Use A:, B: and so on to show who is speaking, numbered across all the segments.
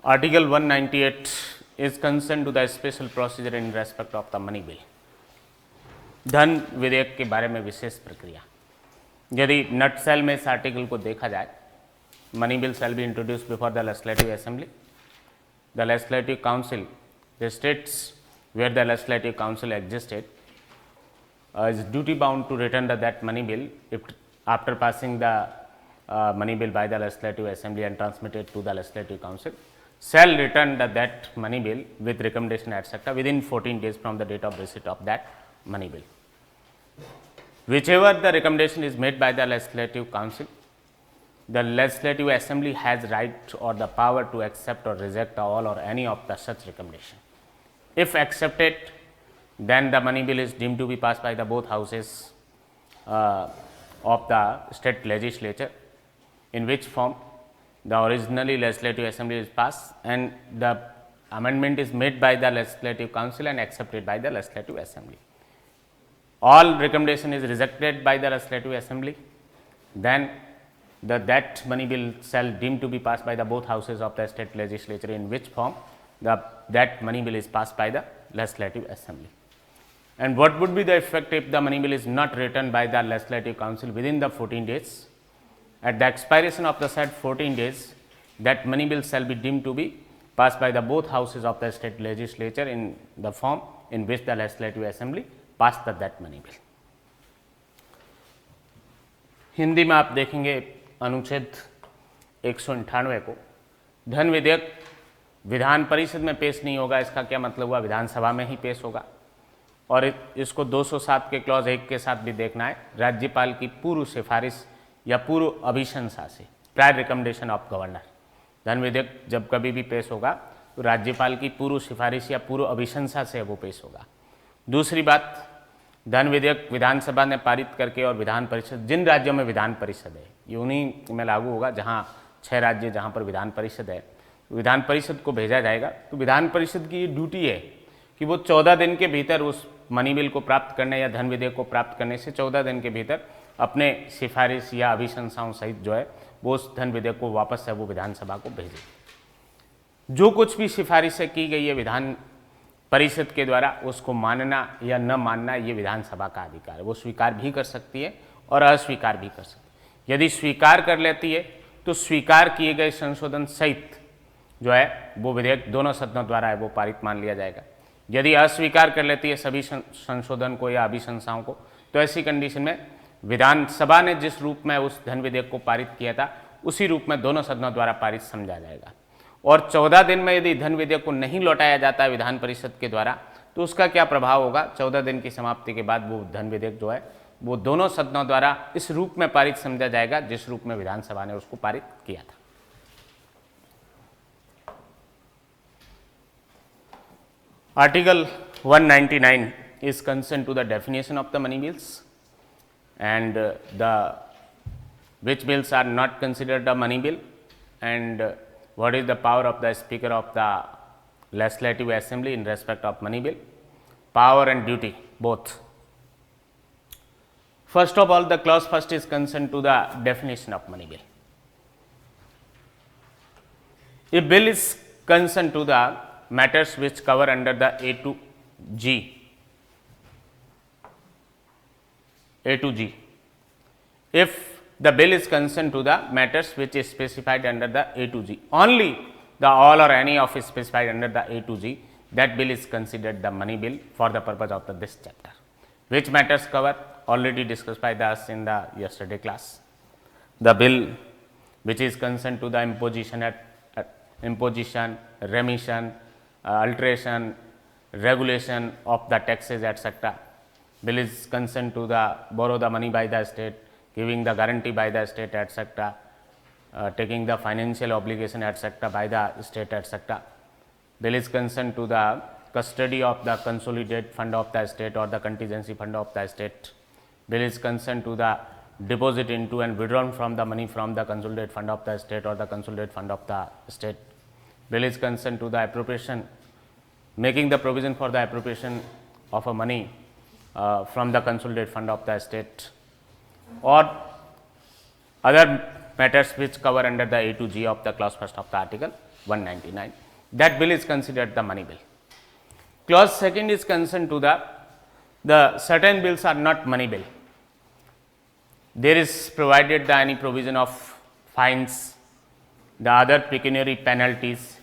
A: Article 198 is concerned to the special procedure in respect of the money bill. धन विधेयक के बारे में विशेष प्रक्रिया। यदि नटसेल में इस आर्टिकल को देखा जाए, money bill shall be introduced before the legislative assembly. The legislative council, the states where the legislative council existed, is duty bound to return that money bill if after passing the money bill by the legislative assembly and transmitted to the legislative council, shall return that money bill with recommendation etc. within 14 days from the date of receipt of that money bill. Whichever the recommendation is made by the legislative council, the legislative assembly has right or the power to accept or reject all or any of the such recommendation. If accepted, then the money bill is deemed to be passed by the both houses of the state legislature, in which form the originally legislative assembly is passed and the amendment is made by the legislative council and accepted by the legislative assembly. All recommendation is rejected by the legislative assembly, then that money bill shall deemed to be passed by the both houses of the state legislature, in which form that money bill is passed by the legislative assembly. And what would be the effect if the money bill is not returned by the legislative council within the 14 days? At the expiration of the said 14 days, that money bill shall be deemed to be passed by the both houses of the state legislature in the form in which the legislative assembly passed that money bill. Hindi में आप देखेंगे अनुच्छेद 198 को, धन विधेयक विधान परिषद में पेश नहीं होगा। इसका क्या मतलब हुआ? विधानसभा में ही पेश होगा। और इसको 207 के क्लॉज 1 के साथ भी देखना है, राज्यपाल की पूर्व सिफारिश या पूर्व अभिशंसा से, प्रायर रिकमेंडेशन ऑफ गवर्नर। धन विधेयक जब कभी भी पेश होगा तो राज्यपाल की पूर्व सिफारिश या पूर्व अभिशंसा से वो पेश होगा। दूसरी बात, धन विधेयक विधानसभा ने पारित करके और विधान परिषद, जिन राज्यों में विधान परिषद है ये उन्हीं में लागू होगा जहां 6 राज्य जहां पर विधान परिषद है, विधान परिषद को भेजा जाएगा। तो विधान परिषद की ये ड्यूटी है कि वो 14 दिन के भीतर उस मनी बिल को प्राप्त करने या धन विधेयक को प्राप्त करने से 14 दिन के भीतर अपने सिफारिश या अभिशंसाओं सहित जो है वो उस धन विधेयक को वापस है वो विधानसभा को भेजे। जो कुछ भी सिफारिशें की गई है विधान परिषद के द्वारा, उसको मानना या न मानना ये विधानसभा का अधिकार है। वो स्वीकार भी कर सकती है और अस्वीकार भी कर सकती है। यदि स्वीकार कर लेती है तो स्वीकार किए गए संशोधन सहित जो है वो विधेयक दोनों सदनों द्वारा है वो पारित मान लिया जाएगा। यदि अस्वीकार कर लेती है सभी संशोधन को या अभिशंसाओं को, तो ऐसी कंडीशन में विधानसभा ने जिस रूप में उस धन विधेयक को पारित किया था उसी रूप में दोनों सदनों द्वारा पारित समझा जाएगा। और 14 दिन में यदि धन विधेयक को नहीं लौटाया जाता है विधान परिषद के द्वारा, तो उसका क्या प्रभाव होगा? 14 दिन की समाप्ति के बाद वो धन विधेयक जो है वो दोनों सदनों द्वारा इस रूप में पारित समझा जाएगा जिस रूप में विधानसभा ने उसको पारित किया था। Article 199 is concerned to the definition of the money bills and which bills are not considered a money bill and what is the power of the Speaker of the Legislative Assembly in respect of money bill, power and duty both. First of all, the clause first is concerned to the definition of money bill. A bill is concerned to the matters which cover under the A to G. If the bill is concerned to the matters which is specified under the A to G, only the all or any of is specified under the A to G, that bill is considered the money bill for the purpose of this chapter. Which matters cover? Already discussed by us in the yesterday class. The bill which is concerned to the imposition, remission, alteration, regulation of the taxes etc. Bill is concerned to the borrow the money by the state, giving the guarantee by the state etc., taking the financial obligation etc. by the state etc. Bill is concerned to the custody of the consolidated fund of the state or the contingency fund of the state. Bill is concerned to the deposit into and withdrawn from the money from the consolidated fund of the state or the consolidated fund of the state. Bill is concerned to the appropriation, making the provision for the appropriation of a money from the consolidated fund of the state or other matters which cover under the A to G of the clause first of the article 199. That bill is considered the money bill. Clause second is concerned to the certain bills are not money bill. There is provided the any provision of fines, the other pecuniary penalties,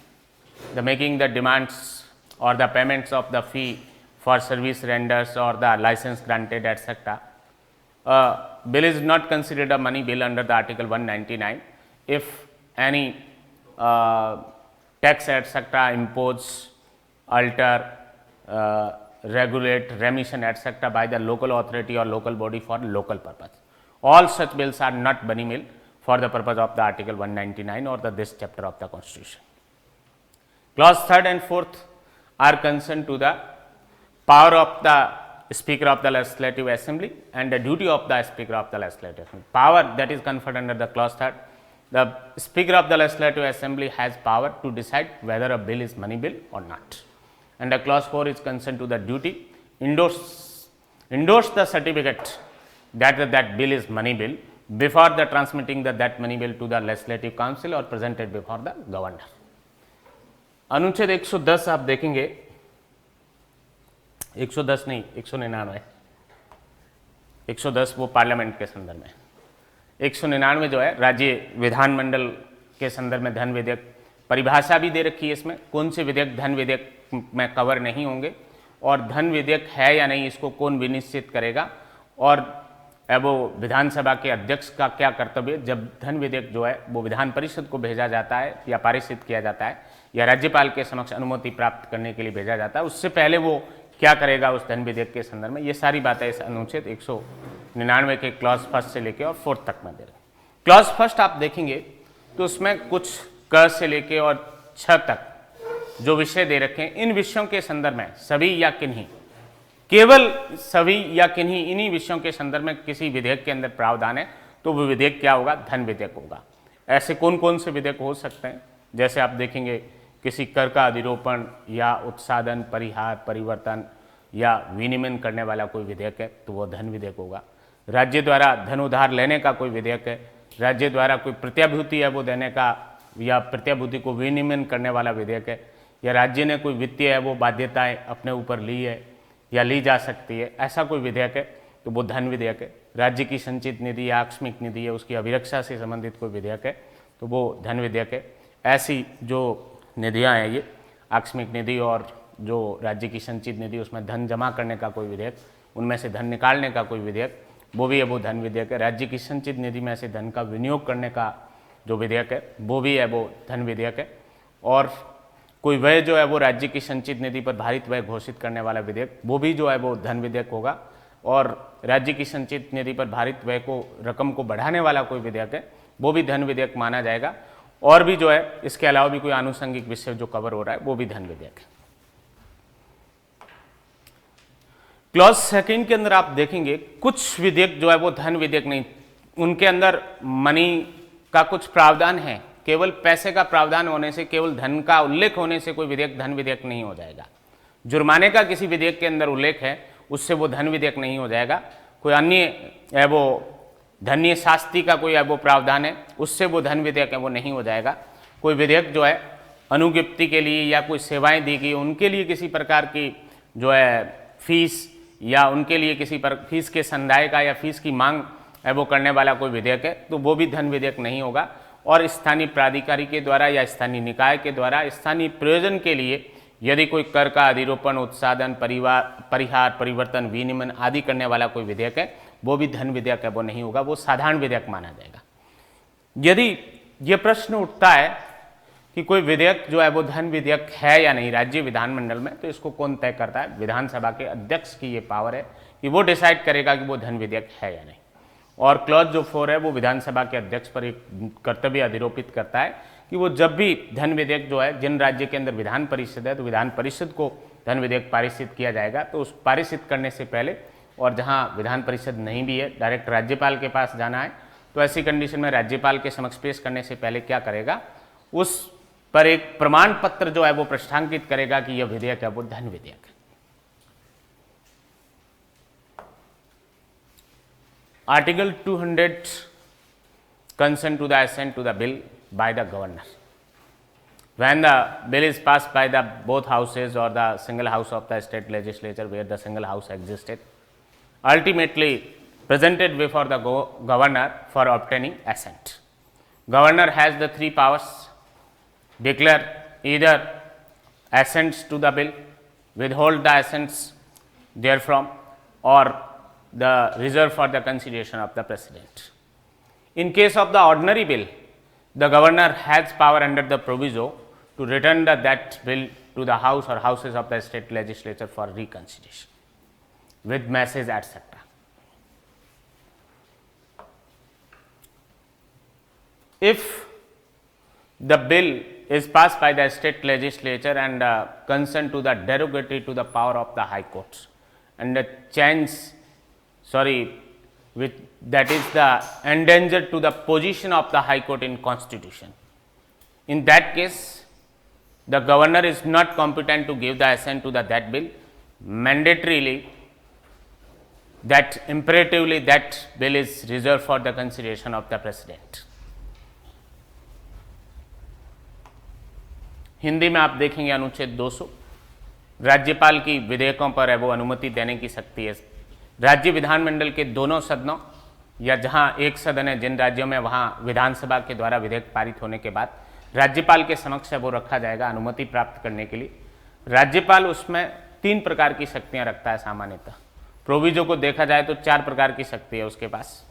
A: the making the demands or the payments of the fee for service renders or the license granted, etc. Bill is not considered a money bill under the article 199 if any tax, etc. impose, alter, regulate, remission, etc. by the local authority or local body for local purpose. All such bills are not money bill for the purpose of the article 199 or this chapter of the Constitution. Clause third and fourth are concerned to the power of the Speaker of the Legislative Assembly and the duty of the Speaker of the Legislative Assembly. Power that is conferred under the clause third. The Speaker of the Legislative Assembly has power to decide whether a bill is money bill or not. And the clause 4 is concerned to the duty, endorse the certificate that bill is money bill before the transmitting that money bill to the Legislative Council or presented before the Governor. अनुच्छेद 110 आप देखेंगे, 110 नहीं 199, 110 वो parliament के संदर्भ में, 199 जो है राज्य विधानमंडल के संदर्भ में धन विधेयक, परिभाषा भी दे रखी है इसमें कौन से विधेयक धन विधेयक में कवर नहीं होंगे और धन विधेयक है या नहीं इसको कौन विनिश्चित करेगा और वो विधानसभा के अध्यक्ष का क्या कर्तव्य जब धन विधेयक जो है वो विधान परिषद को भेजा जाता है या पारित किया जाता है या राज्यपाल के समक्ष अनुमति प्राप्त करने के लिए भेजा जाता है, उससे पहले वो क्या करेगा उस धन विधेयक के संदर्भ में, ये सारी बातें इस अनुच्छेद 199 के क्लॉज फर्स्ट से लेकर और फोर्थ तक में दे रहे। क्लॉज फर्स्ट आप देखेंगे तो उसमें कुछ क से लेके और छ तक जो विषय दे रखे हैं, इन विषयों के संदर्भ में सभी या किन्हीं, केवल सभी या किन्हीं इन्हीं विषयों के संदर्भ में किसी विधेयक के अंदर प्रावधान है तो वो विधेयक क्या होगा, धन विधेयक होगा। ऐसे कौन कौन से विधेयक हो सकते हैं, जैसे आप देखेंगे किसी कर का अधिरोपण या उत्साधन, परिहार, परिवर्तन या विनिमय करने वाला कोई विधेयक है तो वो धन विधेयक होगा। राज्य द्वारा धन उधार लेने का कोई विधेयक है, राज्य द्वारा कोई प्रत्याभूति है वो देने का या प्रत्याभूति को विनिमय करने वाला विधेयक है, या राज्य ने कोई वित्तीय है वो बाध्यताएं अपने ऊपर ली है या ली जा सकती है, ऐसा कोई विधेयक है तो वो धन विधेयक है। राज्य की संचित निधि या आकस्मिक निधि है उसकी अभिरक्षा से संबंधित कोई विधेयक है तो वो धन विधेयक है। ऐसी जो निधियां हैं ये आकस्मिक निधि और जो राज्य की संचित निधि उसमें धन जमा करने का कोई विधेयक, उनमें से धन निकालने का कोई विधेयक, वो भी है वो धन विधेयक है। राज्य की संचित निधि में से धन का विनियोग करने का जो विधेयक है वो भी है वो धन विधेयक है। और कोई व्यय जो है वो राज्य की संचित निधि पर भारित व्यय घोषित करने वाला विधेयक, वो भी जो है वो धन विधेयक होगा। और राज्य की संचित निधि पर भारित व्यय को रकम को बढ़ाने वाला कोई विधेयक है वो भी धन विधेयक माना जाएगा। और भी जो है इसके अलावा भी कोई आनुषंगिक विषय जो कवर हो रहा है वो भी धन विधेयक है। क्लॉज सेकंड के अंदर आप देखेंगे कुछ विधेयक जो है वो धन विधेयक नहीं, उनके अंदर मनी का कुछ प्रावधान है, केवल पैसे का प्रावधान होने से, केवल धन का उल्लेख होने से कोई विधेयक धन विधेयक नहीं हो जाएगा। जुर्माने का किसी विधेयक के अंदर उल्लेख है उससे वो धन विधेयक नहीं हो जाएगा। कोई अन्य है वो धन्य शास्ति का कोई है वो प्रावधान है उससे वो धन विधेयक है वो नहीं हो जाएगा। कोई विधेयक जो है अनुज्ञप्ति के लिए या कोई सेवाएं दी गई उनके लिए किसी प्रकार की जो है फीस या उनके लिए किसी पर फीस के संदाय का या फीस की मांग है वो करने वाला कोई विधेयक है तो वो भी धन विधेयक नहीं होगा। और स्थानीय प्राधिकारी के द्वारा या स्थानीय निकाय के द्वारा स्थानीय प्रयोजन के लिए यदि कोई कर का अधिरोपण, उत्साधन, परिहार, परिवर्तन, विनिमय आदि करने वाला कोई विधेयक है वो भी धन विधेयक है वो नहीं होगा, वो साधारण विधेयक माना जाएगा। यदि ये प्रश्न उठता है कि कोई विधेयक जो है वो धन विधेयक है या नहीं राज्य विधानमंडल में, तो इसको कौन तय करता है? विधानसभा के अध्यक्ष की ये पावर है कि वो डिसाइड करेगा कि वो धन विधेयक है या नहीं। और क्लॉज जो 4 है वो विधानसभा के अध्यक्ष पर एक कर्तव्य अधिरोपित करता है कि वो जब भी धन विधेयक जो है, जिन राज्य के अंदर विधान परिषद है तो विधान परिषद को धन विधेयक पारित किया जाएगा, तो उस पारित करने से पहले, और जहाँ विधान परिषद नहीं भी है डायरेक्ट राज्यपाल के पास जाना है, तो ऐसी कंडीशन में राज्यपाल के समक्ष पेश करने से पहले क्या करेगा, उस पर एक प्रमाण पत्र जो है वो प्रश्नांकित करेगा कि यह विधेयक है वो धन विधेयक है। Article 200 consent to the assent to the bill by the governor. when the bill is passed by the both houses or the single house of the state legislature where the single house existed, ultimately presented before the governor for obtaining assent. Governor has the three powers: declare either assents to the bill, withhold the assents therefrom, or the reserve for the consideration of the president. In case of the ordinary bill, the governor has power under the proviso to return that bill to the house or houses of the state legislature for reconsideration with message, etc. If the bill is passed by the state legislature and consent to the derogatory to the power of the high courts and the change, with that is the endangered to the position of the high court in constitution, in that case the governor is not competent to give the assent to that bill. Mandatorily, that imperatively that bill is reserved for the consideration of the president. Hindi में आप देखेंगे अनुच्छेद 200, राज्यपाल की विधेयकों पर है वो अनुमति देने की शक्ति है। राज्य विधानमंडल के दोनों सदनों या जहां एक सदन है जिन राज्यों में, वहां विधानसभा के द्वारा विधेयक पारित होने के बाद राज्यपाल के समक्ष वो रखा जाएगा अनुमति प्राप्त करने के लिए। राज्यपाल उसमें 3 प्रकार की शक्तियां रखता है सामान्यतः। प्रोविजो को देखा जाए तो 4 प्रकार की शक्ति है उसके पास।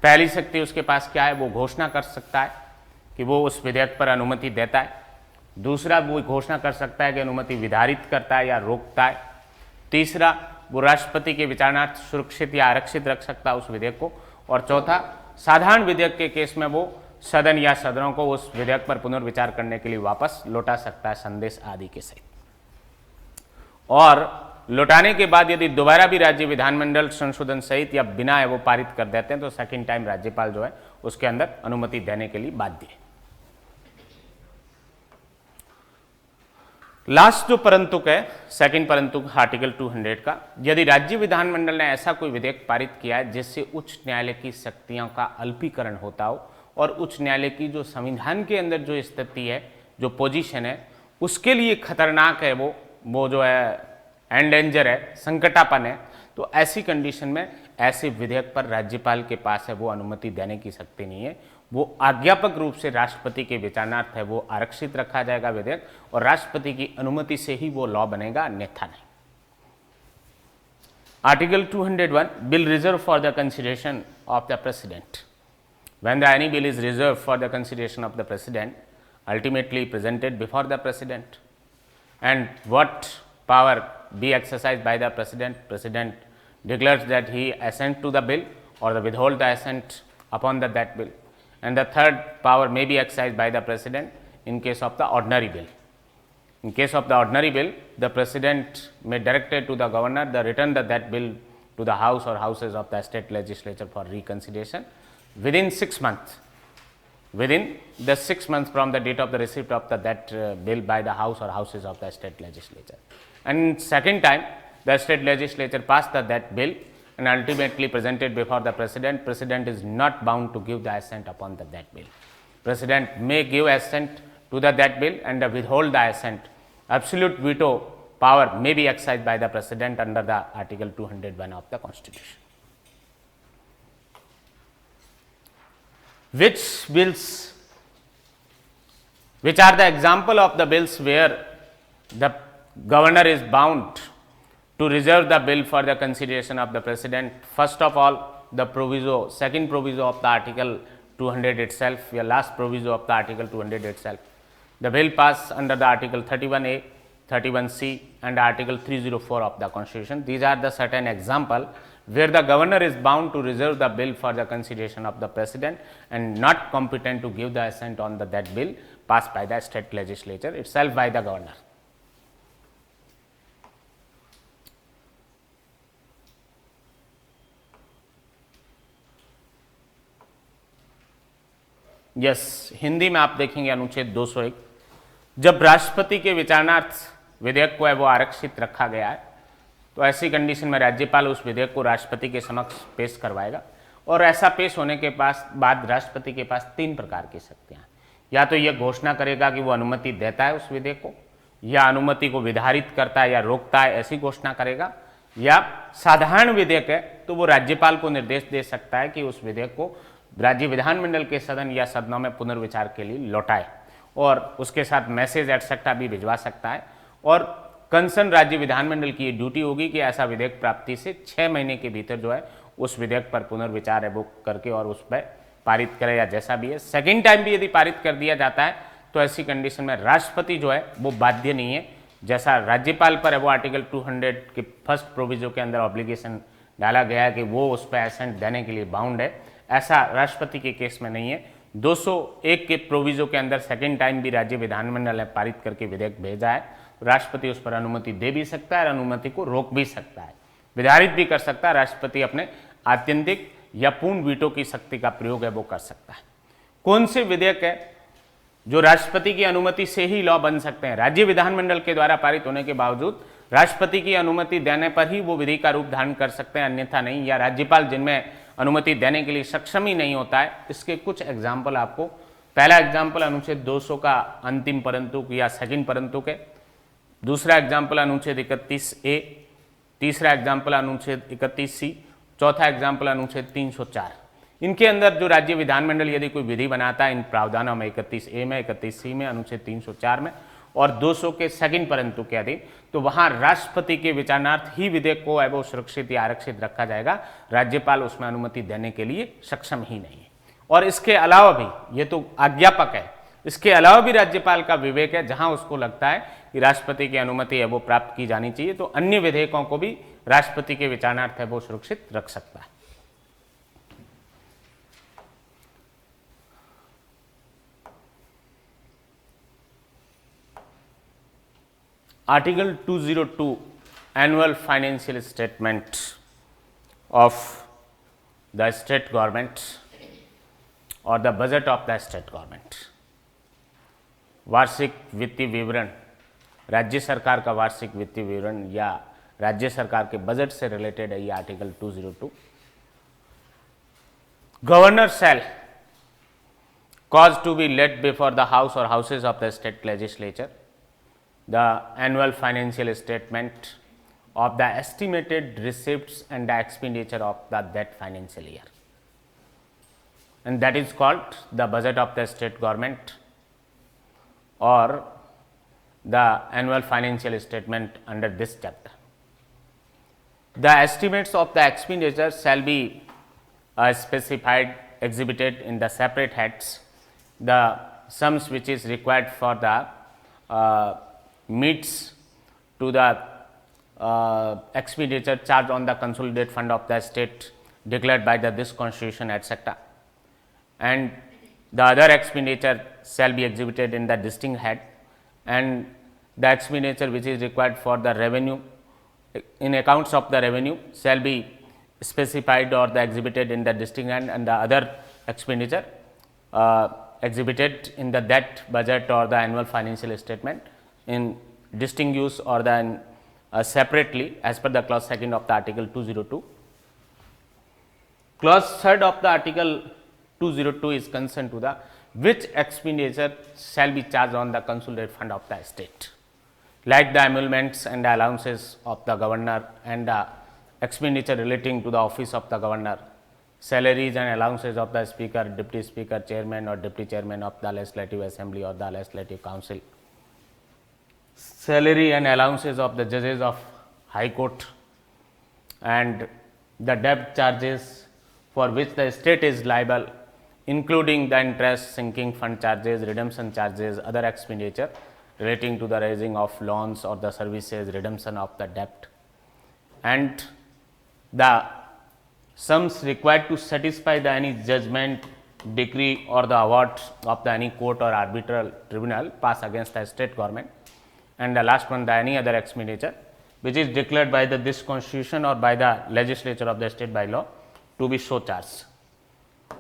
A: पहली शक्ति उसके पास क्या है, वो घोषणा कर सकता है कि वो उस विधेयक पर अनुमति देता है। दूसरा, वो घोषणा कर सकता है कि अनुमति विधारित करता है या रोकता है। तीसरा, वो राष्ट्रपति के विचारणार्थ सुरक्षित या आरक्षित रख सकता है उस विधेयक को। और चौथा, साधारण विधेयक के केस में वो सदन या सदनों को उस विधेयक पर पुनर्विचार करने के लिए वापस लौटा सकता है संदेश आदि के सहित। और लौटाने के बाद यदि दोबारा भी राज्य विधानमंडल संशोधन सहित या बिना है वो पारित कर देते हैं तो सेकेंड टाइम राज्यपाल जो है उसके अंदर अनुमति देने के लिए बाध्य है। लास्ट जो परंतुक है, सेकंड परंतुक आर्टिकल 200 का, यदि राज्य विधानमंडल ने ऐसा कोई विधेयक पारित किया है जिससे उच्च न्यायालय की शक्तियों का अल्पीकरण होता हो और उच्च न्यायालय की जो संविधान के अंदर जो स्थिति है, जो पोजीशन है, उसके लिए खतरनाक है, वो जो है एंडेंजर है, संकटापन है, तो ऐसी कंडीशन में ऐसे विधेयक पर राज्यपाल के पास है वो अनुमति देने की शक्ति नहीं है। वो आज्ञापक रूप से राष्ट्रपति के विचारणार्थ है वो आरक्षित रखा जाएगा विधेयक, और राष्ट्रपति की अनुमति से ही वो लॉ बनेगा, अन्यथा नहीं। Article 201, bill reserve for the consideration of the president. When the any bill is reserve for the consideration of the president, ultimately presented before the president, and what power be exercised by the president declares that he assent to the bill or the withhold the assent upon that bill. And the third power may be exercised by the president in case of the ordinary bill. In case of the ordinary bill, the president may direct to the governor the return that bill to the house or houses of the state legislature for reconsideration within 6 months. Within the 6 months from the date of the receipt of that bill by the house or houses of the state legislature. And second time, the state legislature passed that bill and ultimately presented before the president. President is not bound to give the assent upon that bill. President may give assent to that bill and withhold the assent. Absolute veto power may be exercised by the president under the article 201 of the constitution. Which bills, which are the example of the bills where the governor is bound to reserve the bill for the consideration of the president? First of all, the proviso, second proviso of the article 200 itself, your last proviso of the article 200 itself. The bill passed under the article 31A, 31C and article 304 of the constitution. These are the certain example where the governor is bound to reserve the bill for the consideration of the president and not competent to give the assent on that bill passed by the state legislature itself by the governor. Yes, Hindi में आप देखेंगे अनुच्छेद 201, जब राष्ट्रपति के विचारणार्थ विधेयक को है वो आरक्षित रखा गया है तो ऐसी कंडीशन में राज्यपाल उस विधेयक को राष्ट्रपति के समक्ष पेश करवाएगा और ऐसा पेश होने के बाद राष्ट्रपति के पास 3 प्रकार की शक्तियां हैं या तो यह घोषणा करेगा कि वो अनुमति देता है उस विधेयक को, या अनुमति को विधारित करता है या रोकता है ऐसी घोषणा करेगा, या साधारण विधेयक है तो वो राज्यपाल को निर्देश दे सकता है कि उस विधेयक को राज्य विधानमंडल के सदन या सदनों में पुनर्विचार के लिए लौटाए, और उसके साथ मैसेज एटसेट्रा भी भिजवा सकता है। और कंसर्न राज्य विधानमंडल की ये ड्यूटी होगी कि ऐसा विधेयक प्राप्ति से 6 महीने के भीतर जो है उस विधेयक पर पुनर्विचार एवोक करके और उस पर पारित करे, या जैसा भी है। सेकेंड टाइम भी यदि पारित कर दिया जाता है तो ऐसी कंडीशन में राष्ट्रपति जो है वो बाध्य नहीं है, जैसा राज्यपाल पर है वो आर्टिकल 200 के फर्स्ट प्रोविजो के अंदर ऑब्लिगेशन डाला गया है कि वो उस पर एसेंट देने के लिए बाउंड है, ऐसा राष्ट्रपति के केस में नहीं है। 201 के प्रोविजो के अंदर सेकेंड टाइम भी राज्य विधानमंडल ने पारित करके विधेयक भेजा है, राष्ट्रपति उस पर अनुमति दे भी सकता है और अनुमति को रोक भी सकता है, विधारित भी कर सकता है। राष्ट्रपति अपने आत्यंतिक या पूर्ण वीटो की शक्ति का प्रयोग है वो कर सकता है। कौन से विधेयक है जो राष्ट्रपति की अनुमति से ही लॉ बन सकते हैं? राज्य विधानमंडल के द्वारा पारित होने के बावजूद राष्ट्रपति की अनुमति देने पर ही वो विधि का रूप धारण कर सकते हैं, अन्यथा नहीं, या राज्यपाल जिनमें अनुमति देने के लिए सक्षम ही नहीं होता है। इसके कुछ एग्जाम्पल आपको, पहला एग्जाम्पल अनुच्छेद 200 का अंतिम परंतु या सेकंड परंतु के, दूसरा एग्जाम्पल अनुच्छेद 31A, तीसरा एग्जाम्पल अनुच्छेद 31C, चौथा एग्जाम्पल अनुच्छेद 304। इनके अंदर जो राज्य विधानमंडल यदि कोई विधि बनाता है इन प्रावधानों में 31A में, 31C में, अनुच्छेद 304 में और 200 के सेकंड परंतु के अधीन, तो वहां राष्ट्रपति के विचारणार्थ ही विधेयक को है वो सुरक्षित या आरक्षित रखा जाएगा, राज्यपाल उसमें अनुमति देने के लिए सक्षम ही नहीं है। और इसके अलावा भी, ये तो आज्ञापक है, इसके अलावा भी राज्यपाल का विवेक है, जहां उसको लगता है कि राष्ट्रपति की अनुमति है वो प्राप्त की जानी चाहिए, तो अन्य विधेयकों को भी राष्ट्रपति के विचारणार्थ है वो सुरक्षित रख सकता है। Article 202 Annual Financial Statement of the State Government or the Budget of the State Government। वार्षिक वित्तीय विवरण, राज्य सरकार का वार्षिक वित्तीय विवरण या राज्य सरकार के बजट से रिलेटेड है ये article 202। Governor shall cause to be laid before the house or houses of the state legislature the annual financial statement of the estimated receipts and the expenditure of that financial year, and that is called the budget of the state government or the annual financial statement under this chapter. The estimates of the expenditure shall be specified, exhibited in the separate heads, the sums which is required for the meets to the expenditure charged on the consolidated fund of the state declared by this constitution, etc. And the other expenditure shall be exhibited in the distinct head, and the expenditure which is required for the revenue in accounts of the revenue shall be specified or the exhibited in the distinct head, and the other expenditure exhibited in the that budget or the annual financial statement in distinct use or then separately as per the clause 2nd of the article 202. Clause 3rd of the article 202 is concerned to the which expenditure shall be charged on the consolidated fund of the state, like the emoluments and the allowances of the governor and the expenditure relating to the office of the governor, salaries and allowances of the speaker, deputy speaker, chairman or deputy chairman of the legislative assembly or the legislative council, salary and allowances of the judges of high court, and the debt charges for which the state is liable, including the interest, sinking fund charges, redemption charges, other expenditure relating to the raising of loans or the services, redemption of the debt, and the sums required to satisfy the any judgment, decree or the award of the any court or arbitral tribunal pass against the state government, and the last one the any other expenditure which is declared by this constitution or by the legislature of the state by law to be so charged.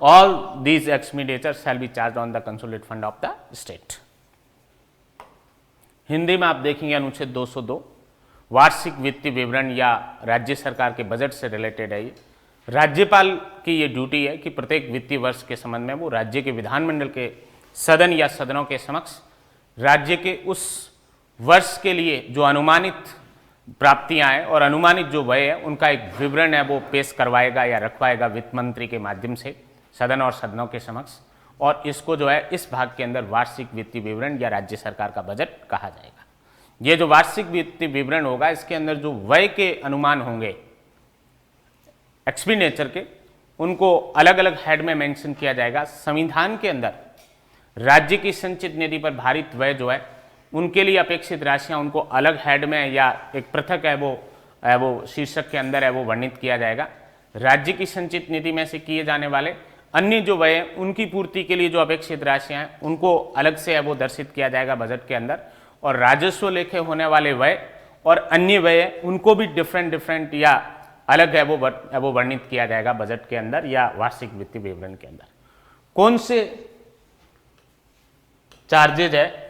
A: All these expenditures shall be charged on the consolidated fund of the state. Hindi में आप देखेंगे अनुच्छेद 202 वार्षिक वित्तीय विवरण या राज्य सरकार के बजट से रिलेटेड है। राज्यपाल की ये ड्यूटी है कि प्रत्येक वित्तीय वर्ष के संबंध में वो राज्य के विधानमंडल के सदन या सदनों के समक्ष राज्य के उस वर्ष के लिए जो अनुमानित प्राप्तियां हैं और अनुमानित जो व्यय है उनका एक विवरण है वो पेश करवाएगा या रखवाएगा वित्त मंत्री के माध्यम से सदन और सदनों के समक्ष, और इसको जो है इस भाग के अंदर वार्षिक वित्तीय विवरण या राज्य सरकार का बजट कहा जाएगा। ये जो वार्षिक वित्तीय विवरण होगा इसके अंदर जो व्यय के अनुमान होंगे एक्सपेंडिचर के, उनको अलग अलग हेड में मेंशन किया जाएगा। संविधान के अंदर राज्य की संचित निधि पर भारित व्यय जो है उनके लिए अपेक्षित राशियां उनको अलग हेड में या एक पृथक है वो शीर्षक के अंदर है वो वर्णित किया जाएगा। राज्य की संचित निधि में से किए जाने वाले अन्य जो व्यय हैं उनकी पूर्ति के लिए जो अपेक्षित राशियां हैं उनको अलग से है वो दर्शित किया जाएगा बजट के अंदर, और राजस्व लेखे होने वाले व्यय और अन्य व्यय उनको भी डिफरेंट या अलग है वो वर्णित किया जाएगा बजट के अंदर या वार्षिक वित्तीय विवरण के अंदर। कौन से चार्जेज है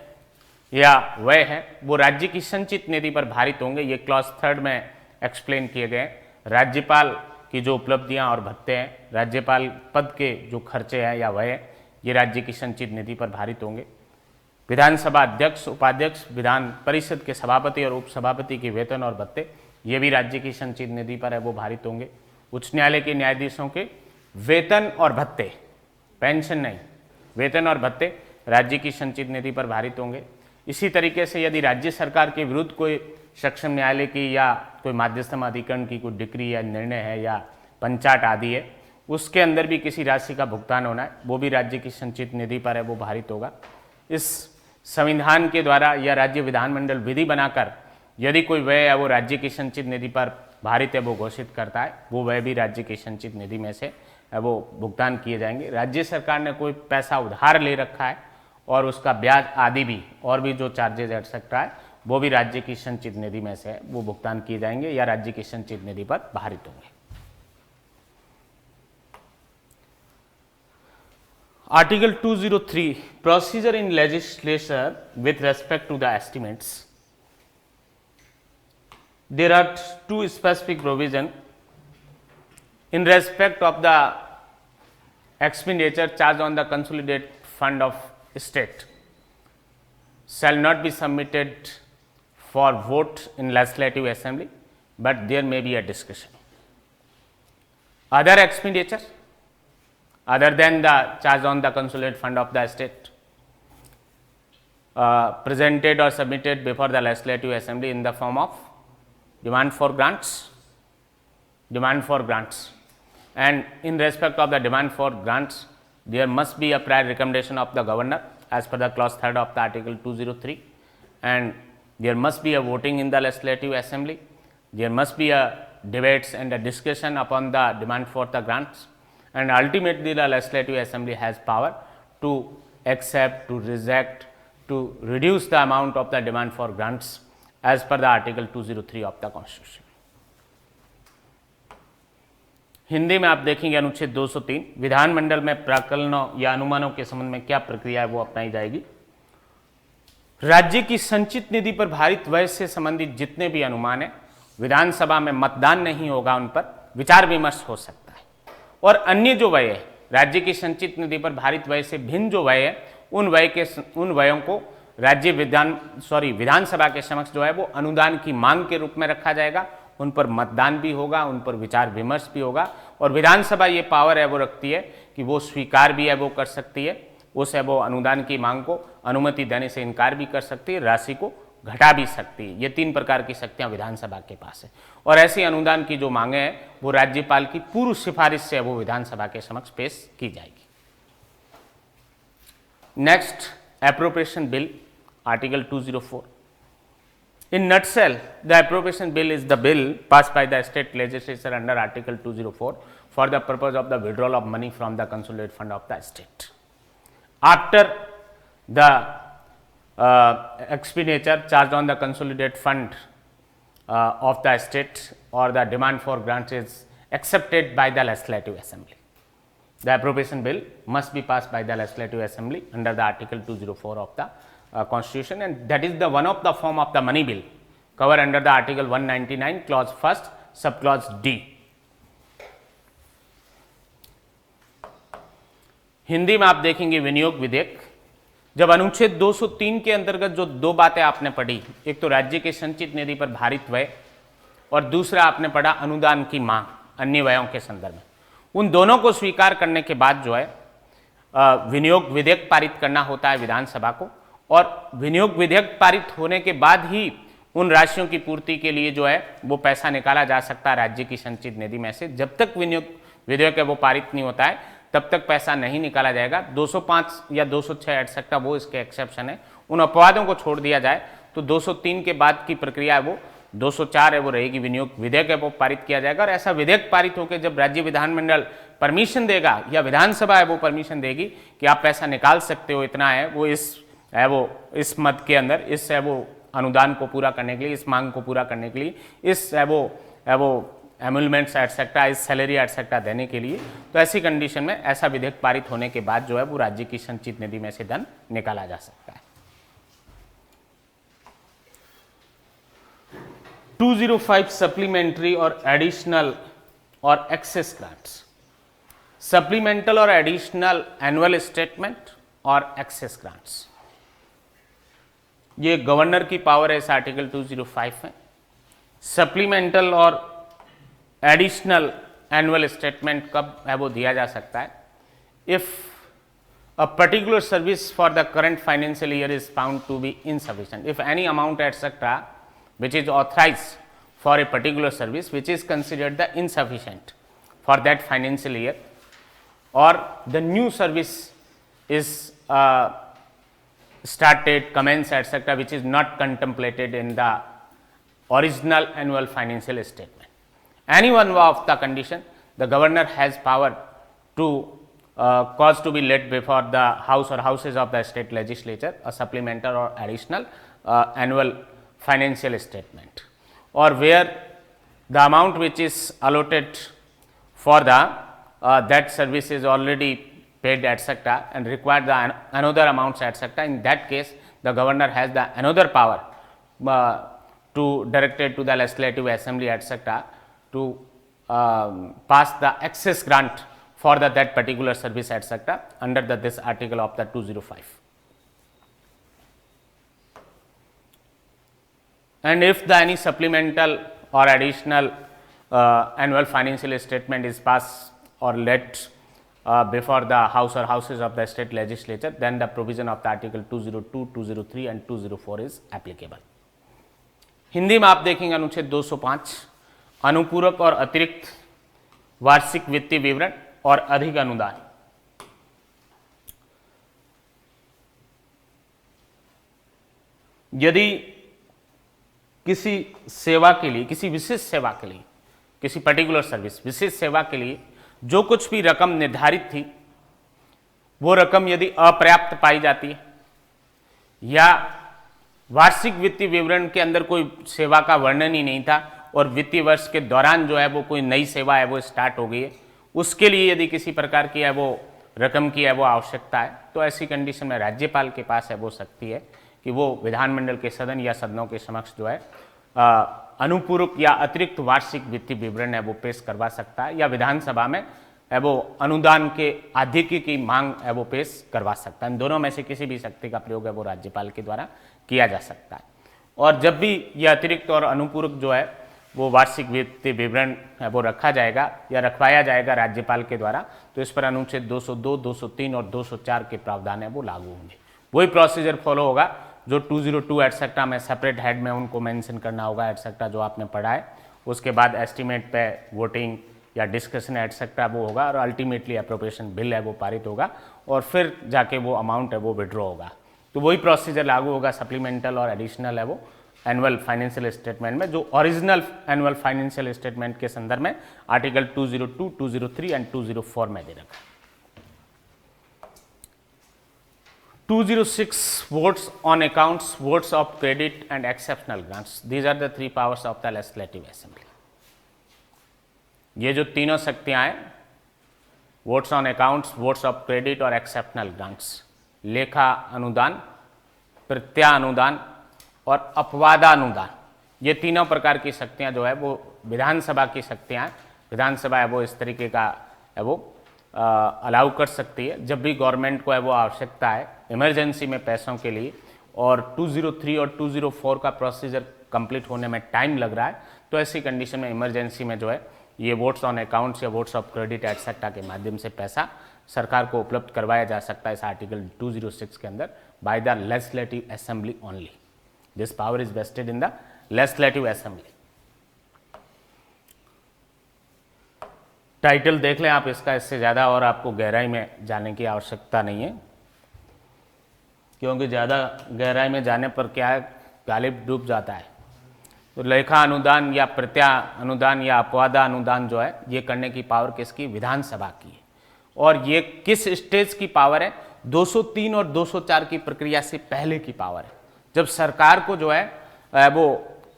A: या व्यय है वो राज्य की संचित निधि पर भारित होंगे, ये क्लॉज 3 में एक्सप्लेन किए गए। राज्यपाल की जो उपलब्धियां और भत्ते हैं, राज्यपाल पद के जो खर्चे हैं या व्यय ये राज्य की संचित निधि पर भारित होंगे। विधानसभा अध्यक्ष, उपाध्यक्ष, विधान परिषद के सभापति और उपसभापति के वेतन और भत्ते ये भी राज्य की संचित निधि पर है वो भारित होंगे। उच्च न्यायालय के न्यायाधीशों के वेतन और भत्ते, पेंशन नहीं, वेतन और भत्ते राज्य की संचित निधि पर भारित होंगे। इसी तरीके से यदि राज्य सरकार के विरुद्ध कोई सक्षम न्यायालय की या कोई माध्यस्थम अधिकरण की कोई डिक्री या निर्णय है या पंचाट आदि है, उसके अंदर भी किसी राशि का भुगतान होना है, वो भी राज्य की संचित निधि पर है वो भारित होगा। इस संविधान के द्वारा या राज्य विधानमंडल विधि बनाकर यदि कोई व्यय है वो राज्य की संचित निधि पर भारित है वो घोषित करता है, वो व्यय भी राज्य की संचित निधि में से वो भुगतान किए जाएंगे। राज्य सरकार ने कोई पैसा उधार ले रखा है और उसका ब्याज आदि भी और भी जो चार्जेज एक्सेट्रा है वो भी राज्य की संचित निधि में से वो भुगतान किए जाएंगे या राज्य की संचित निधि पर भारित होंगे। Article 203 procedure in legislature with respect to the estimates. There are two specific provisions in respect of the expenditure charged on the consolidated fund of state shall not be submitted for vote in legislative assembly, but there may be a discussion. Other expenditure other than the charge on the consolidated fund of the state presented or submitted before the legislative assembly in the form of demand for grants, and in respect of the demand for grants there must be a prior recommendation of the governor as per the clause 3rd of the article 203, and there must be a voting in the legislative assembly, there must be a debates and a discussion upon the demand for the grants, and ultimately the legislative assembly has power to accept, to reject, to reduce the amount of the demand for grants as per the article 203 of the constitution. Hindi में आप देखेंगे अनुच्छेद 203 विधानमंडल में प्राकलनों या अनुमानों के संबंध में क्या प्रक्रिया है वो अपनाई जाएगी। राज्य की संचित निधि पर भारित व्यय से संबंधित जितने भी अनुमान है विधानसभा में मतदान नहीं होगा, उन पर विचार विमर्श हो सकता है, और अन्य जो व्यय है राज्य की संचित निधि पर भारित व्यय से भिन्न जो व्यय है उन व्ययों को राज्य विधानसभा के समक्ष जो है वो अनुदान की मांग के रूप में रखा जाएगा, उन पर मतदान भी होगा, उन पर विचार विमर्श भी होगा, और विधानसभा ये पावर है वो रखती है कि वो स्वीकार भी है वो कर सकती है, उस है वो अनुदान की मांग को अनुमति देने से इनकार भी कर सकती है, राशि को घटा भी सकती है। ये 3 प्रकार की शक्तियां विधानसभा के पास है, और ऐसी अनुदान की जो मांगे हैं वो राज्यपाल की पूर्व सिफारिश से वो विधानसभा के समक्ष पेश की जाएगी। Next, appropriation bill, article 204. In nutshell, the appropriation bill is the bill passed by the state legislature under article 204 for the purpose of the withdrawal of money from the consolidated fund of the state. After the expenditure charged on the consolidated fund of the state or the demand for grants is accepted by the legislative assembly, the appropriation bill must be passed by the legislative assembly under the article 204 of the constitution, and that is the one of the form of the money bill covered under the article 199 clause 1st subclause D. Hindi में आप देखेंगे विनियोग विधेयक जब अनुच्छेद 203 के अंतर्गत जो दो बातें आपने पढ़ी, एक तो राज्य के संचित निधि पर भारित व्यय और दूसरा आपने पढ़ा अनुदान की मांग अन्य व्ययों के संदर्भ में, उन दोनों को स्वीकार करने के बाद जो है विनियोग विधेयक पारित करना होता है विधानसभा को, और विनियोग विधेयक पारित होने के बाद ही उन राशियों की पूर्ति के लिए जो है वो पैसा निकाला जा सकता है राज्य की संचित निधि में से। जब तक विनियोग विधेयक है वो पारित नहीं होता है तब तक पैसा नहीं निकाला जाएगा। 205 या 206 एटसेट्रा वो इसके एक्सेप्शन है। उन अपवादों को छोड़ दिया जाए तो 203 के बाद की प्रक्रिया है वो 204 है वो रहेगी, विनियोग विधेयक है वो पारित किया जाएगा। और ऐसा विधेयक पारित होकर जब राज्य विधानमंडल परमिशन देगा या विधानसभा है वो परमिशन देगी कि आप पैसा निकाल सकते हो, इतना है वो इस मद के अंदर, इस है वो अनुदान को पूरा करने के लिए, इस मांग को पूरा करने के लिए, इस है वो एमुलमेंट्स एटसेट्रा, इस सैलरी एटसेट्रा देने के लिए, तो ऐसी कंडीशन में ऐसा विधेयक पारित होने के बाद जो है वो राज्य की संचित निधि में से धन निकाला जा सकता है। 205 सप्लीमेंट्री और एडिशनल और एक्सेस ग्रांट्स। सप्लीमेंटल और एडिशनल एनुअल स्टेटमेंट और एक्सेस ग्रांट्स, ये गवर्नर की पावर है इस आर्टिकल 205 में। सप्लीमेंटल और एडिशनल एनुअल स्टेटमेंट कब है वो दिया जा सकता है? If a particular service for the current financial year is found to be insufficient, if any amount etcetera which is authorized for a particular service which is considered the insufficient for that financial year, or the new service is started, commenced, etc., which is not contemplated in the original annual financial statement. Any one of the condition, the governor has power to cause to be laid before the house or houses of the state legislature a supplemental or additional annual financial statement, or where the amount which is allotted for the that service is already paid etc., and require the another amounts etc. In that case, the governor has the another power to direct it to the legislative assembly etc. to pass the excess grant for that particular service etc. under this article of the 205. And if the any supplemental or additional annual financial statement is passed or let before the house or houses of the state legislature, then the provision of the article 202, 203 and 204 is applicable. Hindi में आप देखेंगे अनुच्छेद 205 अनुपूरक और अतिरिक्त वार्षिक वित्तीय विवरण और अधिक अनुदान। यदि किसी सेवा के लिए, किसी विशेष सेवा के लिए, किसी पर्टिकुलर सर्विस विशेष सेवा के लिए जो कुछ भी रकम निर्धारित थी वो रकम यदि अपर्याप्त पाई जाती है या वार्षिक वित्तीय विवरण के अंदर कोई सेवा का वर्णन ही नहीं था और वित्तीय वर्ष के दौरान जो है वो कोई नई सेवा है वो स्टार्ट हो गई है, उसके लिए यदि किसी प्रकार की है वो रकम की है वो आवश्यकता है, तो ऐसी कंडीशन में राज्यपाल के पास है वो शक्ति है कि वो विधानमंडल के सदन या सदनों के समक्ष जो है अनुपूरक या अतिरिक्त वार्षिक वित्तीय विवरण है वो पेश करवा सकता है, या विधानसभा में है वो अनुदान के आधिक्य की मांग है वो पेश करवा सकता है। इन दोनों में से किसी भी शक्ति का प्रयोग है वो राज्यपाल के द्वारा किया जा सकता है। और जब भी यह अतिरिक्त और अनुपूरक जो है वो वार्षिक वित्तीय विवरण है वो रखा जाएगा या रखवाया जाएगा राज्यपाल के द्वारा, तो इस पर अनुच्छेद 202, 203 और 204 के प्रावधान है वो लागू होंगे। वही प्रोसीजर फॉलो होगा जो 202 एटसेट्रा में सेपरेट हेड में उनको मेंशन करना होगा एटसेट्रा जो आपने पढ़ा है, उसके बाद एस्टीमेट पे वोटिंग या डिस्कशन एटसेट्रा वो होगा और अल्टीमेटली अप्रोप्रिएशन बिल है वो पारित होगा और फिर जाके वो अमाउंट है वो विड्रॉ होगा। तो वही प्रोसीजर लागू होगा सप्लीमेंटल और एडिशनल है वो एनुअल फाइनेंशियल स्टेटमेंट में, जो ओरिजिनल एनुअल फाइनेंशियल स्टेटमेंट के संदर्भ में आर्टिकल 202, 203 एंड 204 में दे रखा है। 206 votes on accounts, votes of credit and exceptional grants. These are the three powers of the legislative assembly. ये जो तीनों शक्तियां हैं, votes on accounts, votes of credit और एक्सेप्शनल ग्रांट्स, लेखा अनुदान, प्रत्यानुदान और अपवादानुदान, ये तीनों प्रकार की शक्तियां जो है वो विधानसभा की शक्तियां हैं। विधानसभा है वो इस तरीके का है वो अलाउ कर सकती है जब भी गवर्नमेंट को है वो आवश्यकता है इमरजेंसी में पैसों के लिए, और 203 और 204 का प्रोसीजर कंप्लीट होने में टाइम लग रहा है, तो ऐसी कंडीशन में इमरजेंसी में जो है ये वोट्स ऑन अकाउंट्स या वोट्स ऑफ क्रेडिट एटसेट्रा के माध्यम से पैसा सरकार को उपलब्ध करवाया जा सकता है इस आर्टिकल 206 के अंदर by the legislative assembly only. This power is vested in the legislative assembly. Title देख लें आप इसका, इससे ज़्यादा और आपको गहराई में जाने की आवश्यकता नहीं है, क्योंकि ज़्यादा गहराई में जाने पर क्या है, गालिब डूब जाता है। तो लेखा अनुदान या प्रत्या अनुदान या अपवादा अनुदान जो है ये करने की पावर किसकी? विधानसभा की है। और ये किस स्टेज की पावर है? 203 और 204 की प्रक्रिया से पहले की पावर है, जब सरकार को जो है वो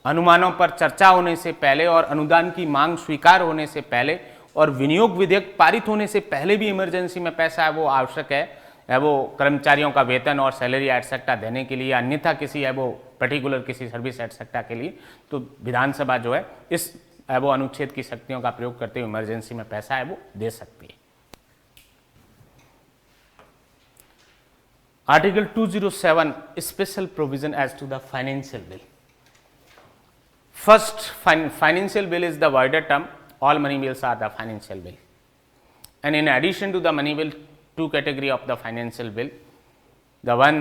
A: अनुमानों पर चर्चा होने से पहले और अनुदान की मांग स्वीकार होने से पहले और विनियोग विधेयक पारित होने से पहले भी इमरजेंसी में पैसा है वो आवश्यक है वो कर्मचारियों का वेतन और सैलरी एटसेट्रा देने के लिए, अन्यथा किसी है वो पर्टिकुलर किसी सर्विस एटसेट्रा के लिए, तो विधानसभा जो है इस वो अनुच्छेद की शक्तियों का प्रयोग करते हुए इमरजेंसी में पैसा है वो दे सकती है। Article 207 special provision as to the financial bill. First, financial bill is the wider term, all money bills are the financial bill, and in addition to the money bill, two category of the financial bill, the one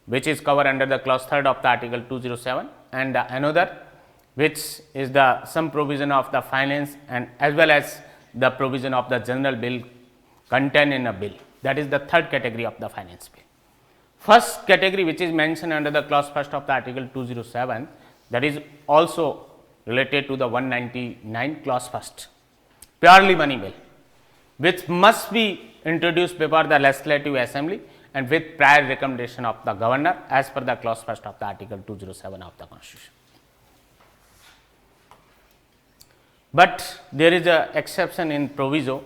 A: which is covered under the clause 3rd of the article 207 and the another which is the some provision of the finance and as well as the provision of the general bill contained in a bill, that is the third category of the finance bill. First category which is mentioned under the clause 1st of the article 207, that is also related to the 199 clause 1st, purely money bill, which must be introduced before the legislative assembly and with prior recommendation of the governor as per the clause 1st of the article 207 of the constitution. But there is a exception in proviso.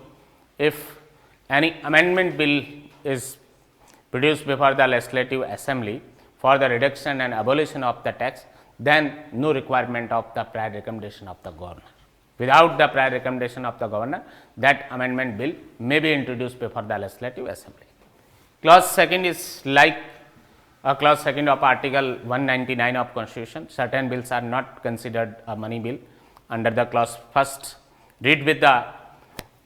A: If any amendment bill is produced before the legislative assembly for the reduction and abolition of the tax, then no requirement of the prior recommendation of the governor. Without the prior recommendation of the governor, that amendment bill may be introduced before the legislative assembly. Clause 2nd is like a clause 2nd of article 199 of constitution. Certain bills are not considered a money bill under the clause 1st. Read with the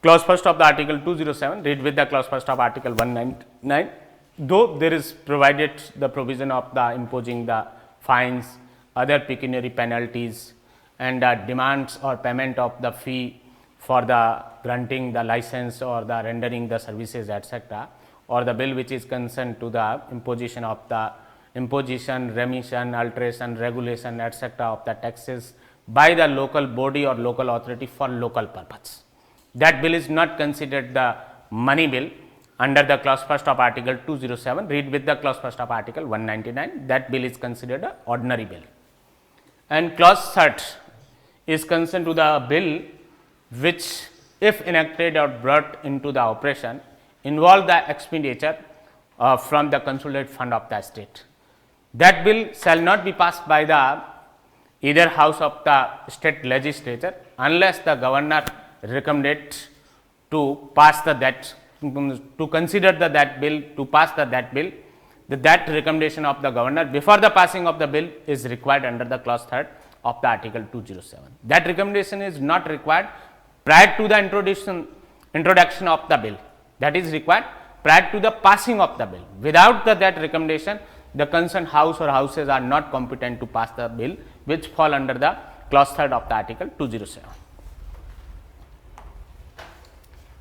A: clause 1st of the article 207, read with the clause 1st of article 199. Though there is provided the provision of the imposing the fines, other pecuniary penalties and demands or payment of the fee for the granting the license or the rendering the services, etc., or the bill which is concerned to the imposition of the imposition, remission, alteration, regulation, etc., of the taxes by the local body or local authority for local purpose. That bill is not considered the money bill under the clause 1st of article 207. Read with the clause 1st of article 199. That bill is considered an ordinary bill. And clause 3rd is concerned to the bill which, if enacted or brought into the operation, involve the expenditure from the consolidated fund of the state. That bill shall not be passed by the either house of the state legislature unless the governor recommended to pass the that to consider the that bill to pass the that bill. That recommendation of the governor before the passing of the bill is required under the clause 3rd of the article 207. That recommendation is not required prior to the introduction of the bill. That is required prior to the passing of the bill. Without that recommendation, the concerned house or houses are not competent to pass the bill which fall under the clause 3rd of the article 207.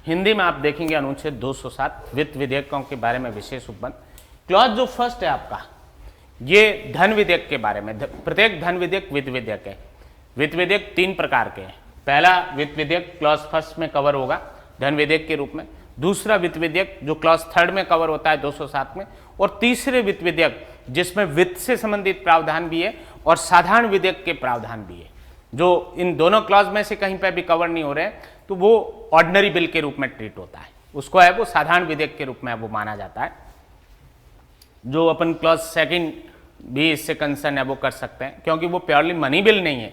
A: Hindi में आप देखेंगे अनुच्छेद 207 वित्त विधेयकों के बारे में विशेष उपबंध। क्लॉज जो फर्स्ट है आपका, ये धन विधेयक के बारे में, प्रत्येक धन विधेयक वित्त विधेयक है। वित्त विधेयक 3 प्रकार के हैं। पहला वित्त विधेयक क्लॉज फर्स्ट में कवर होगा धन विधेयक के रूप में, दूसरा वित्त विधेयक जो क्लॉज 3rd में कवर होता है 207 में, और तीसरे वित्त विधेयक जिसमें वित्त से संबंधित प्रावधान भी है और साधारण विधेयक के प्रावधान भी है, जो इन दोनों क्लॉज में से कहीं पर भी कवर नहीं हो रहे हैं, तो वो ऑर्डिनरी बिल के रूप में ट्रीट होता है, उसको है वो साधारण विधेयक के रूप में वो माना जाता है। जो अपन क्लॉज 2nd भी इससे कंसर्न है वो कर सकते हैं, क्योंकि वो प्योरली मनी बिल नहीं है,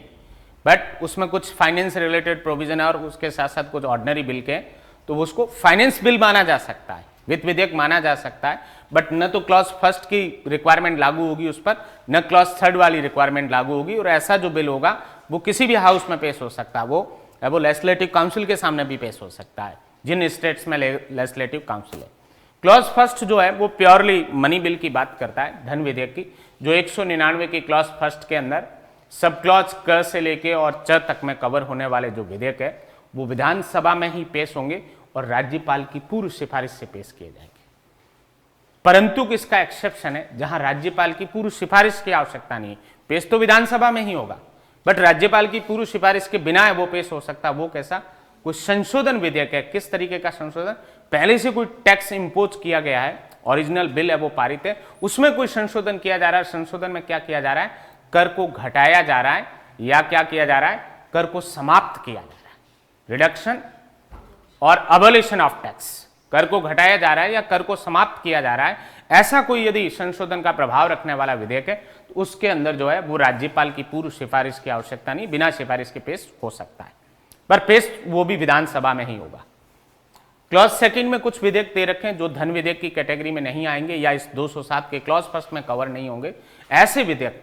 A: बट उसमें कुछ फाइनेंस रिलेटेड प्रोविजन है और उसके साथ साथ कुछ ऑर्डिनरी बिल के हैं, तो उसको फाइनेंस बिल माना जा सकता है। वित्त विधेयक माना जा सकता है, बट न तो क्लॉज फर्स्ट की रिक्वायरमेंट लागू होगी उस पर, न क्लॉज थर्ड वाली रिक्वायरमेंट लागू होगी। और ऐसा जो बिल होगा वो किसी भी हाउस में पेश हो सकता है, वो लेजिस्लेटिव काउंसिल के सामने भी पेश हो सकता है, जिन स्टेट्स में लेजिस्लेटिव काउंसिल है। क्लॉज फर्स्ट जो है वो प्योरली मनी बिल की बात करता है, धन विधेयक की, जो 199 की क्लॉज फर्स्ट के अंदर सब क्लॉज क से लेके और च तक में कवर होने वाले जो विधेयक है वो विधानसभा में ही पेश होंगे और राज्यपाल की पूर्व सिफारिश से पेश किए जाएंगे। परंतु किसका एक्सेप्शन है, जहां राज्यपाल की पूर्व सिफारिश की आवश्यकता नहीं है, पेश तो विधानसभा में ही होगा, बट राज्यपाल की पूर्व सिफारिश के बिना वो पेश हो सकता। वो कैसा, कोई संशोधन विधेयक है। किस तरीके का संशोधन, पहले से कोई टैक्स इंपोज किया गया है, ओरिजिनल बिल है वो पारित है, उसमें कोई संशोधन किया जा रहा है। संशोधन में क्या किया जा रहा है, कर को घटाया जा रहा है या क्या किया जा रहा है, कर को समाप्त किया जा रहा है। रिडक्शन और अबॉलिशन ऑफ टैक्स, कर को घटाया जा रहा है या कर को समाप्त किया जा रहा है। ऐसा कोई यदि संशोधन का प्रभाव रखने वाला विधेयक है तो उसके अंदर जो है वो राज्यपाल की पूर्व सिफारिश की आवश्यकता नहीं, बिना सिफारिश के पेश हो सकता है, पर पेश वो भी विधानसभा में ही होगा। क्लॉज सेकंड में कुछ विधेयक दे रखे हैं जो धन विधेयक की कैटेगरी में नहीं आएंगे या इस 207 के क्लॉज फर्स्ट में कवर नहीं होंगे। ऐसे विधेयक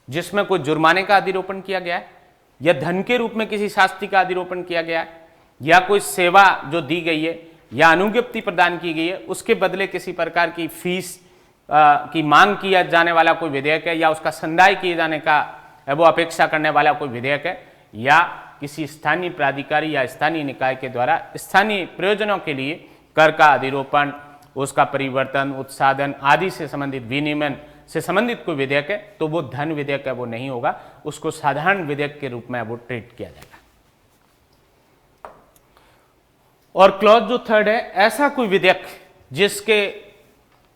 A: जिसमें कोई जुर्माने का अधिरोपण किया गया है या धन के रूप में किसी शास्ति का अधिरोपण किया गया है या कोई सेवा जो दी गई है या अनुज्ञप्ति प्रदान की गई है उसके बदले किसी प्रकार की फीस की मांग किया जाने वाला कोई विधेयक है या उसका संदाय किए जाने का वो अपेक्षा करने वाला कोई विधेयक है या किसी स्थानीय प्राधिकारी या स्थानीय निकाय के द्वारा स्थानीय प्रयोजनों के लिए कर का अधिरोपण, उसका परिवर्तन, उत्साधन आदि से संबंधित, विनियमन से संबंधित कोई विधेयक है तो वो धन विधेयक है वो नहीं होगा, उसको साधारण विधेयक के रूप में वो ट्रीट किया जाएगा। और क्लॉज जो थर्ड है, ऐसा कोई विधेयक जिसके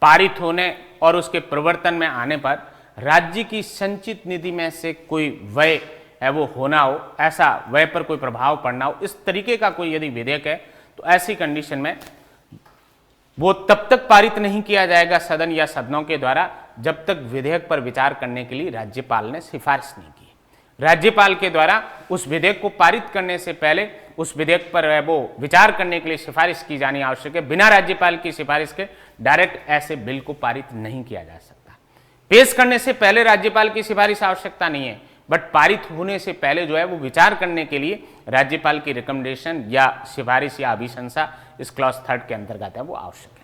A: पारित होने और उसके प्रवर्तन में आने पर राज्य की संचित निधि में से कोई व्यय है वो होना हो, ऐसा व्यय पर कोई प्रभाव पड़ना हो, इस तरीके का कोई यदि विधेयक है तो ऐसी कंडीशन में वो तब तक पारित नहीं किया जाएगा सदन या सदनों के द्वारा जब तक विधेयक पर विचार करने के लिए राज्यपाल ने सिफारिश नहीं की। राज्यपाल के द्वारा उस विधेयक को पारित करने से पहले उस विधेयक पर वो विचार करने के लिए सिफारिश की जानी आवश्यक है। बिना राज्यपाल की सिफारिश के डायरेक्ट ऐसे बिल को पारित नहीं किया जा सकता। पेश करने से पहले राज्यपाल की सिफारिश आवश्यकता नहीं है, बट पारित होने से पहले जो है वो विचार करने के लिए राज्यपाल की रिकमेंडेशन या सिफारिश या अभिशंसा इस क्लॉज थर्ड के अंतर्गत है वो आवश्यक है।